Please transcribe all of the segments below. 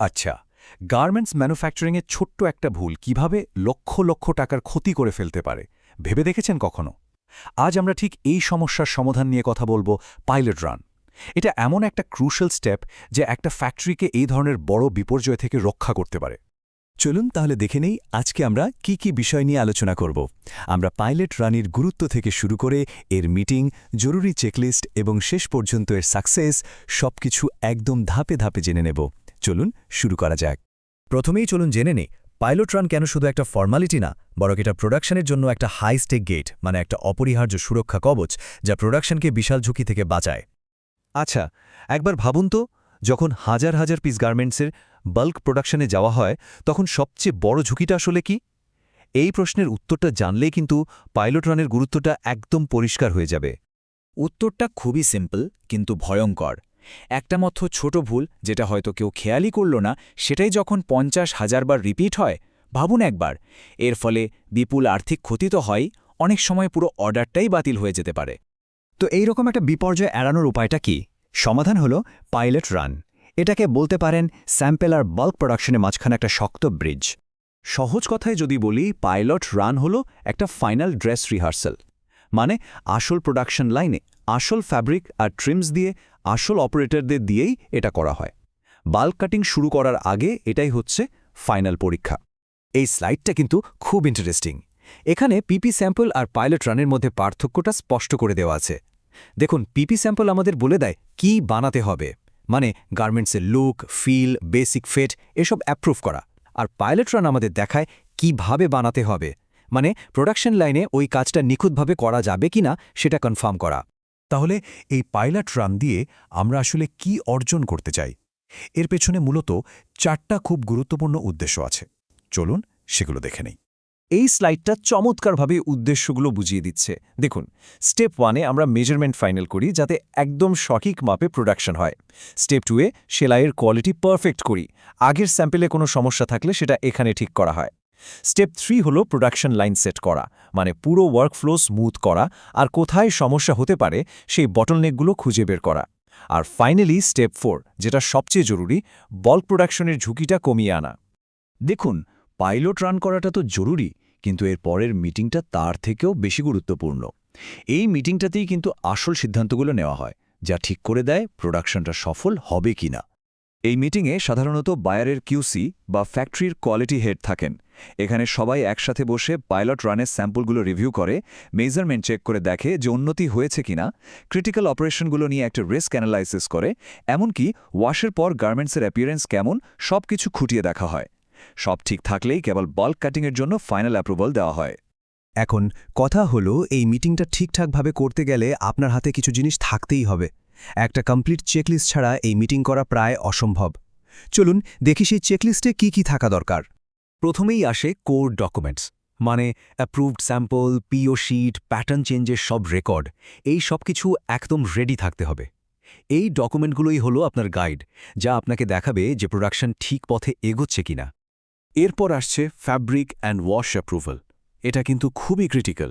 আচ্ছা, গার্মেন্টস ম্যানুফ্যাকচারিংয়ে ছোট্ট একটা ভুল কিভাবে লক্ষ লক্ষ টাকার ক্ষতি করে ফেলতে পারে ভেবে দেখেছেন কখনো? আজ আমরা ঠিক এই সমস্যার সমাধান নিয়ে কথা বলবো। পাইলট রান এটা এমন একটা ক্রুশাল স্টেপ যে একটা ফ্যাক্টরিকে এই ধরনের বড় বিপর্যয় থেকে রক্ষা করতে পারে। চলুন তাহলে দেখে নেই আজকে আমরা কি বিষয় নিয়ে আলোচনা করব। আমরা পাইলট রানির গুরুত্ব থেকে শুরু করে এর মিটিং, জরুরি চেকলিস্ট এবং শেষ পর্যন্ত এর সাকসেস সবকিছু একদম ধাপে ধাপে জেনে নেব। চলুন শুরু করা যাক। প্রথমেই চলুন জেনে নেই পাইলট রান কেন শুধু একটা ফর্মালিটি না, বরং এটা প্রোডাকশনের জন্য একটা হাই স্টেক গেট, মানে একটা অপরিহার্য সুরক্ষা কবচ যা প্রোডাকশনকে বিশাল ঝুঁকি থেকে বাঁচায়। আচ্ছা, একবার ভাবুন তো, যখন হাজার হাজার পিস গার্মেন্টসের বাল্ক প্রোডাকশনে যাওয়া হয় তখন সবচেয়ে বড় ঝুঁকিটা আসলে কি? এই প্রশ্নের উত্তরটা জানলেই কিন্তু পাইলট রানের গুরুত্বটা একদম পরিষ্কার হয়ে যাবে। উত্তরটা খুবই সিম্পল কিন্তু ভয়ঙ্কর। একটা মাত্র ছোট ভুল যেটা হয়তো কেউ খেয়ালই করল না, সেটাই যখন 50,000 বার রিপিট হয়, ভাবুন একবার, এর ফলে বিপুল আর্থিক ক্ষতি তো হয়, অনেক সময় পুরো অর্ডারটাই বাতিল হয়ে যেতে পারে। তো এইরকম একটা বিপর্যয় এড়ানোর উপায়টা কি? সমাধান হলো পাইলট রান। এটাকে বলতে পারেন স্যাম্পল আর বাল্ক প্রোডাকশনের মাঝখানে একটা শক্ত ব্রিজ। সহজ কথায় যদি বলি, পাইলট রান হলো একটা ফাইনাল ড্রেস রিহার্সাল। মানে আসল প্রোডাকশন লাইনে আসল ফ্যাব্রিক আর ট্রিমস দিয়ে আসল অপারেটরদের দিয়েই এটা করা হয়। বাল্ক কাটিং শুরু করার আগে এটাই হচ্ছে ফাইনাল পরীক্ষা। এই স্লাইডটা কিন্তু খুব ইন্টারেস্টিং। এখানে পিপি স্যাম্পল আর পাইলট রানের মধ্যে পার্থক্যটা স্পষ্ট করে দেওয়া আছে। দেখুন, পিপি স্যাম্পল আমাদের বলে দেয় কি বানাতে হবে, মানে গার্মেন্টসের লুক, ফিল, বেসিক ফিট এসব অ্যাপ্রুভ করা। আর পাইলট রান আমাদের দেখায় কিভাবে বানাতে হবে, মানে প্রোডাকশন লাইনে ওই কাজটা নিখুঁতভাবে করা যাবে কিনা সেটা কনফার্ম করা। তাহলে এই পাইলট রান দিয়ে আমরা আসলে কি অর্জন করতে চাই? এর পেছনে মূলত 4টা খুব গুরুত্বপূর্ণ উদ্দেশ্য আছে। চলুন সেগুলো দেখে নেই। এই স্লাইডটা চমৎকারভাবে উদ্দেশ্যগুলো বুঝিয়ে দিচ্ছে। দেখুন, স্টেপ 1-এ আমরা মেজারমেন্ট ফাইনাল করি যাতে একদম সঠিক মাপে প্রোডাকশন হয়। স্টেপ 2-এ সেলাইয়ের কোয়ালিটি পারফেক্ট করি, আগের স্যাম্পেলে কোনো সমস্যা থাকলে সেটা এখানে ঠিক করা হয়। স্টেপ 3 হলো প্রোডাকশন লাইন সেট করা, মানে পুরো ওয়ার্কফ্লো স্মুথ করা আর কোথায় সমস্যা হতে পারে সেই বটলনেকগুলো খুঁজে বের করা। আর ফাইনালি স্টেপ 4, যেটা সবচেয়ে জরুরি, বাল্ক প্রোডাকশনের ঝুঁকিটা কমিয়ে আনা। দেখুন, পাইলট রান করাটা তো জরুরি, কিন্তু এর পরের মিটিংটা তার থেকেও বেশি গুরুত্বপূর্ণ। এই মিটিংটাতেই কিন্তু আসল সিদ্ধান্তগুলো নেওয়া হয়, যা ঠিক করে দেয় প্রোডাকশনটা সফল হবে কিনা। এই মিটিংয়ে সাধারণত বায়ারের কিউসি বা ফ্যাক্টরির কোয়ালিটি হেড থাকেন। এখানে সবাই একসাথে বসে পাইলট রানের স্যাম্পলগুলো রিভিউ করে, মেজারমেন্ট চেক করে দেখে যে উন্নতি হয়েছে কিনা, ক্রিটিক্যাল অপারেশনগুলো নিয়ে একটা রিস্ক অ্যানালাইসিস করে, এমনকি ওয়াশের পর গার্মেন্টসের অ্যাপিয়ারেন্স কেমন সবকিছু খুঁটিয়ে দেখা হয়। সব ঠিক থাকলেই কেবল বাল্ক কাটিংয়ের জন্য ফাইনাল অ্যাপ্রুভাল দেওয়া হয়। এখন কথা হলো, এই মিটিংটা ঠিকঠাকভাবে করতে গেলে আপনার হাতে কিছু জিনিস থাকতেই হবে। একটা কমপ্লিট চেকলিস্ট ছাড়া এই মিটিং করা প্রায় অসম্ভব। চলুন দেখি সেই চেকলিস্টে কি থাকা দরকার। প্রথমেই আসে কোর ডকুমেন্টস, মানে অ্যাপ্রুভড স্যাম্পল, পিও শিট, প্যাটার্ন চেঞ্জের সব রেকর্ড, এই সব কিছু একদম রেডি থাকতে হবে। এই ডকুমেন্টগুলোই হলো আপনার গাইড, যা আপনাকে দেখাবে যে প্রোডাকশন ঠিক পথে এগোচ্ছে কিনা। এরপর আসছে ফ্যাব্রিক অ্যান্ড ওয়াশ অ্যাপ্রুভাল। এটা কিন্তু খুবই ক্রিটিক্যাল।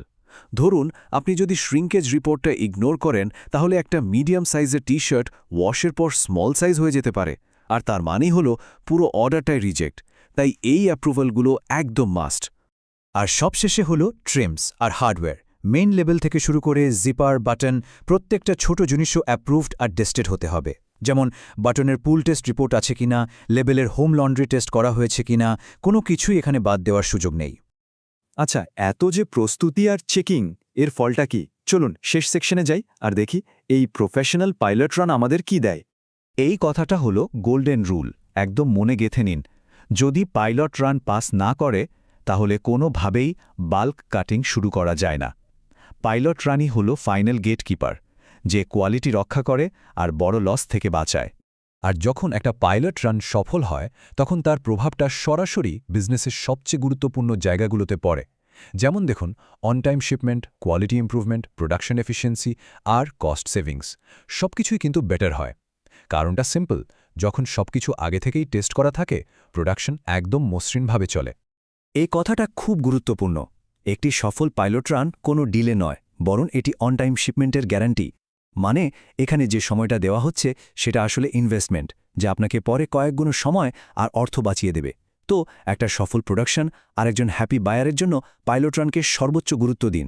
ধরুন, আপনি যদি শ্রিঙ্কেজ রিপোর্টটা ইগনোর করেন, তাহলে একটা মিডিয়াম সাইজের টি-শার্ট ওয়াশের পর স্মল সাইজ হয়ে যেতে পারে, আর তার মানেই হলো পুরো অর্ডারটাই রিজেক্ট। তাই এই অ্যাপ্রুভালগুলো একদম মাস্ট। আর সবশেষে হলো ট্রিমস আর হার্ডওয়্যার। মেইন লেভেল থেকে শুরু করে জিপার, বাটন, প্রত্যেকটা ছোট জিনিসও অ্যাপ্রুভড আর টেস্টেড হতে হবে। যেমন বাটনের পুল টেস্ট রিপোর্ট আছে কিনা, লেবেলের হোম লন্ড্রি টেস্ট করা হয়েছে কিনা, কোনো কিছুই এখানে বাদ দেওয়ার সুযোগ নেই। আচ্ছা, এত যে প্রস্তুতি আর চেকিং, এর ফলটা কি? চলুন শেষ সেকশনে যাই আর দেখি এই প্রফেশনাল পাইলট রান আমাদের কি দেয়। এই কথাটা হলো গোল্ডেন রুল, একদম মনে গেঁথে নিন। যদি পাইলট রান পাস না করে, তাহলে কোনোভাবেই বাল্ক কাটিং শুরু করা যায় না। পাইলট রানই হলো ফাইনাল গেটকিপার, যে কোয়ালিটি রক্ষা করে আর বড় লস থেকে বাঁচায়। আর যখন একটা পাইলট রান সফল হয়, তখন তার প্রভাবটা সরাসরি বিজনেসের সবচেয়ে গুরুত্বপূর্ণ জায়গাগুলোতে পড়ে। যেমন দেখুন, on time shipment, quality improvement, production efficiency আর কস্ট সেভিংস সবকিছুই কিন্তু বেটার হয়। কারণটা সিম্পল, যখন সবকিছু আগে থেকেই টেস্ট করা থাকে, প্রোডাকশন একদম মসৃণভাবে চলে। এই কথাটা খুব গুরুত্বপূর্ণ। একটি সফল পাইলট রান কোনো ডিলে নয়, বরং এটি অন টাইম শিপমেন্টের গ্যারান্টি। মানে এখানে যে সময়টা দেওয়া হচ্ছে সেটা আসলে ইনভেস্টমেন্ট, যা আপনাকে পরে কয়েক গুণ সময় আর অর্থ বাঁচিয়ে দেবে। তো একটা সফল প্রোডাকশন আর একজন হ্যাপি বায়ারের জন্য পাইলট রানকে সর্বোচ্চ গুরুত্ব দিন।